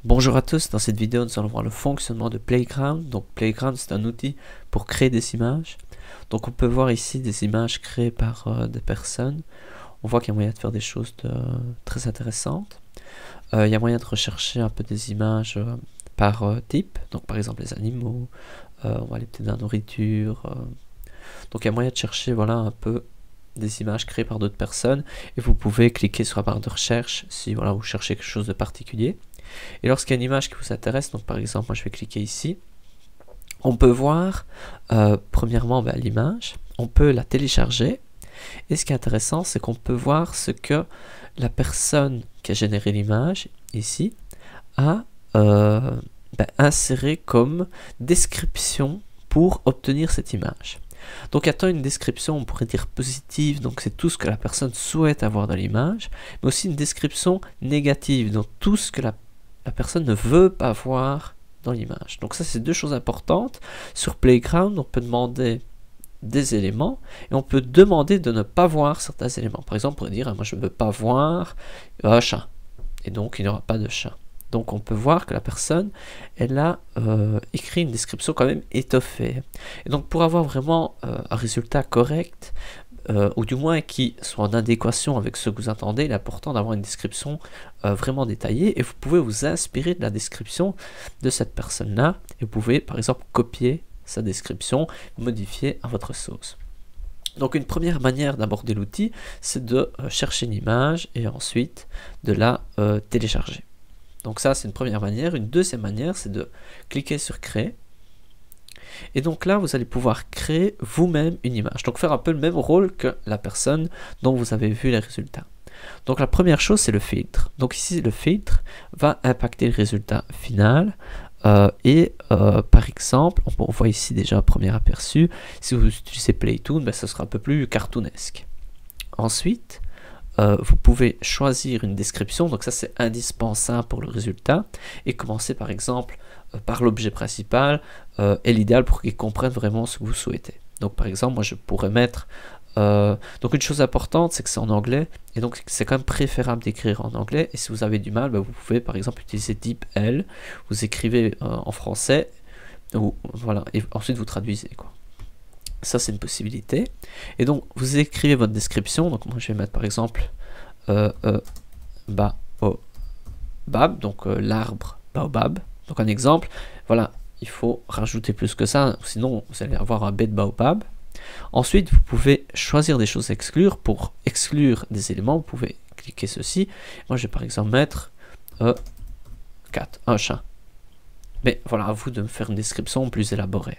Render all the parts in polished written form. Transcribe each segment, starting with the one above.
Bonjour à tous, dans cette vidéo nous allons voir le fonctionnement de Playground. Donc Playground c'est un outil pour créer des images. Donc on peut voir ici des images créées par des personnes. On voit qu'il y a moyen de faire des choses très intéressantes. Il y a moyen de rechercher un peu des images par type, donc par exemple les animaux, on va aller peut-être dans la nourriture. Donc il y a moyen de chercher voilà, un peu des images créées par d'autres personnes. Et vous pouvez cliquer sur la barre de recherche si voilà, vous cherchez quelque chose de particulier. Et lorsqu'il y a une image qui vous intéresse, donc par exemple, moi je vais cliquer ici, on peut voir premièrement l'image, on peut la télécharger, et ce qui est intéressant, c'est qu'on peut voir ce que la personne qui a généré l'image, ici, a inséré comme description pour obtenir cette image. Donc attend une description, on pourrait dire positive, donc c'est tout ce que la personne souhaite avoir dans l'image, mais aussi une description négative, donc tout ce que la personne ne veut pas voir dans l'image. Donc ça c'est deux choses importantes. Sur Playground, on peut demander des éléments et on peut demander de ne pas voir certains éléments. Par exemple, on pourrait dire, moi je ne veux pas voir un chat, et donc il n'y aura pas de chat. Donc on peut voir que la personne, elle a écrit une description quand même étoffée. Et donc pour avoir vraiment un résultat correct, ou du moins qui soit en adéquation avec ce que vous attendez, il est important d'avoir une description vraiment détaillée, et vous pouvez vous inspirer de la description de cette personne-là, et vous pouvez par exemple copier sa description, modifier à votre sauce. Donc une première manière d'aborder l'outil, c'est de chercher une image et ensuite de la télécharger. Donc ça c'est une première manière. Une deuxième manière, c'est de cliquer sur créer. Et donc là, vous allez pouvoir créer vous-même une image. Donc faire un peu le même rôle que la personne dont vous avez vu les résultats. Donc la première chose, c'est le filtre. Donc ici, le filtre va impacter le résultat final. Par exemple, on voit ici déjà un premier aperçu. Si vous utilisez Playtoon, ce sera un peu plus cartoonesque. Ensuite, vous pouvez choisir une description, donc ça c'est indispensable pour le résultat, et commencer par exemple par l'objet principal, et l'idéal pour qu'il comprenne vraiment ce que vous souhaitez. Donc par exemple, moi je pourrais mettre, donc une chose importante c'est que c'est en anglais, et donc c'est quand même préférable d'écrire en anglais, et si vous avez du mal, vous pouvez par exemple utiliser type L, vous écrivez en français, ou, voilà, et ensuite vous traduisez quoi. Ça c'est une possibilité. Et donc vous écrivez votre description. Donc moi je vais mettre par exemple baobab, donc l'arbre baobab. Donc un exemple, voilà, il faut rajouter plus que ça, sinon vous allez avoir un bête baobab. Ensuite vous pouvez choisir des choses à exclure. Pour exclure des éléments, vous pouvez cliquer ceci. Moi je vais par exemple mettre 4, un chat. Mais voilà, à vous de me faire une description plus élaborée.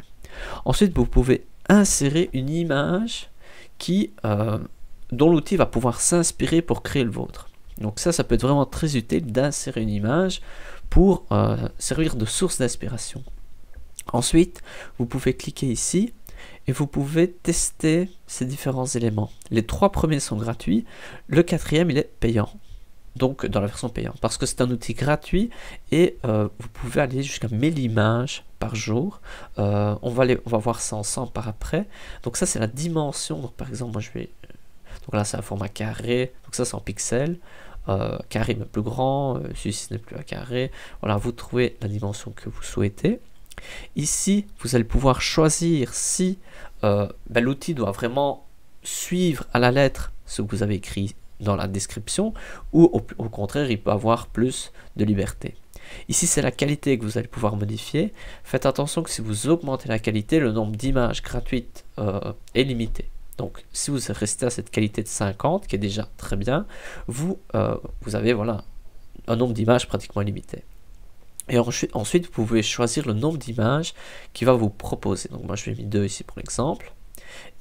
Ensuite vous pouvez insérer une image dont l'outil va pouvoir s'inspirer pour créer le vôtre. Donc ça peut être vraiment très utile d'insérer une image pour servir de source d'inspiration. Ensuite, vous pouvez cliquer ici et vous pouvez tester ces différents éléments. Les 3 premiers sont gratuits, le 4e il est payant. Donc dans la version payante, parce que c'est un outil gratuit et vous pouvez aller jusqu'à 1000 images par jour. On va voir ça ensemble par après. Donc ça c'est la dimension. Donc par exemple moi je vais, donc là c'est un format carré, donc ça c'est en pixels, carré mais plus grand, celui-ci n'est plus un carré. Voilà, vous trouvez la dimension que vous souhaitez. Ici vous allez pouvoir choisir si l'outil doit vraiment suivre à la lettre ce que vous avez écrit dans la description, ou au contraire il peut avoir plus de liberté. Ici c'est la qualité que vous allez pouvoir modifier. Faites attention que si vous augmentez la qualité, le nombre d'images gratuites est limité. Donc si vous restez à cette qualité de 50 qui est déjà très bien, vous avez voilà un nombre d'images pratiquement limité. Et ensuite vous pouvez choisir le nombre d'images qu'il va vous proposer. Donc moi je vais mettre 2 ici pour l'exemple.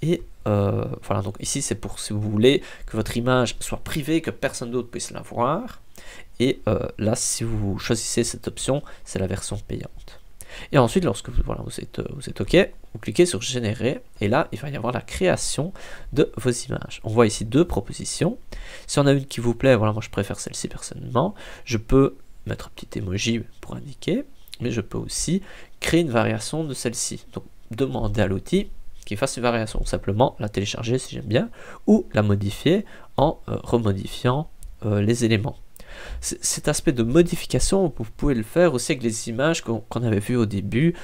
Et voilà, donc ici c'est pour si vous voulez que votre image soit privée, que personne d'autre puisse la voir. Et là si vous choisissez cette option, c'est la version payante. Et ensuite lorsque vous êtes OK, vous cliquez sur générer et là il va y avoir la création de vos images. On voit ici 2 propositions. Si on a une qui vous plaît, voilà, moi je préfère celle-ci personnellement, je peux mettre un petit emoji pour indiquer, mais je peux aussi créer une variation de celle-ci. Donc demander à l'outil qui fasse une variation, simplement la télécharger si j'aime bien, ou la modifier en remodifiant les éléments. cet aspect de modification, vous pouvez le faire aussi avec les images qu'on avait vues au début,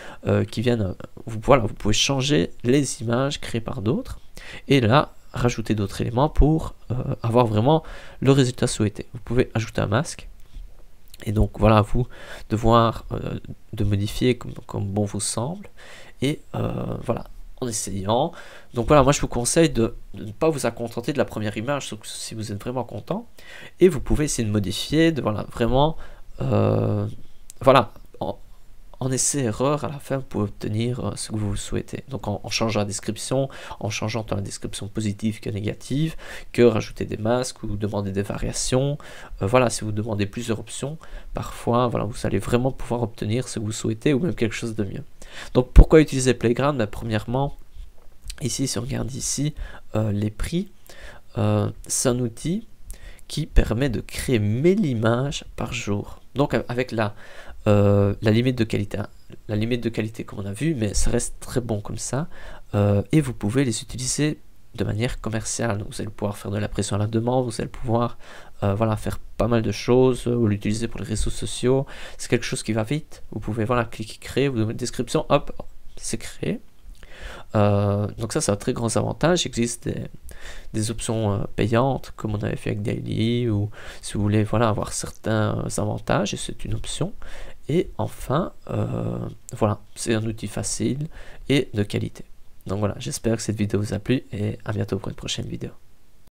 qui viennent, voilà, vous pouvez changer les images créées par d'autres, et là, rajouter d'autres éléments pour avoir vraiment le résultat souhaité. Vous pouvez ajouter un masque, et donc voilà, à vous de voir, de modifier comme bon vous semble, et voilà, en essayant. Donc voilà, moi je vous conseille de ne pas vous contenter de la première image, sauf si vous êtes vraiment content, et vous pouvez essayer de modifier, de voilà, vraiment, voilà, en essai-erreur, à la fin, vous pouvez obtenir ce que vous souhaitez. Donc en changeant la description, en changeant tant la description positive que négative, que rajouter des masques ou demander des variations. Voilà, si vous demandez plusieurs options, parfois, voilà, vous allez vraiment pouvoir obtenir ce que vous souhaitez ou même quelque chose de mieux. Donc pourquoi utiliser Playground? Premièrement, ici, si on regarde ici, les prix, c'est un outil qui permet de créer 1000 images par jour. Donc avec la limite de qualité comme on a vu, mais ça reste très bon comme ça, et vous pouvez les utiliser de manière commerciale. Vous allez pouvoir faire de la pression à la demande, vous allez pouvoir voilà, faire pas mal de choses, ou l'utiliser pour les réseaux sociaux. C'est quelque chose qui va vite, vous pouvez voilà, cliquer créer, vous donnez une description, hop, c'est créé. Donc ça c'est un très grand avantage. Il existe des options payantes comme on avait fait avec Daily, ou si vous voulez voilà, avoir certains avantages, et c'est une option. Et enfin voilà, c'est un outil facile et de qualité. Donc voilà, j'espère que cette vidéo vous a plu, et à bientôt pour une prochaine vidéo.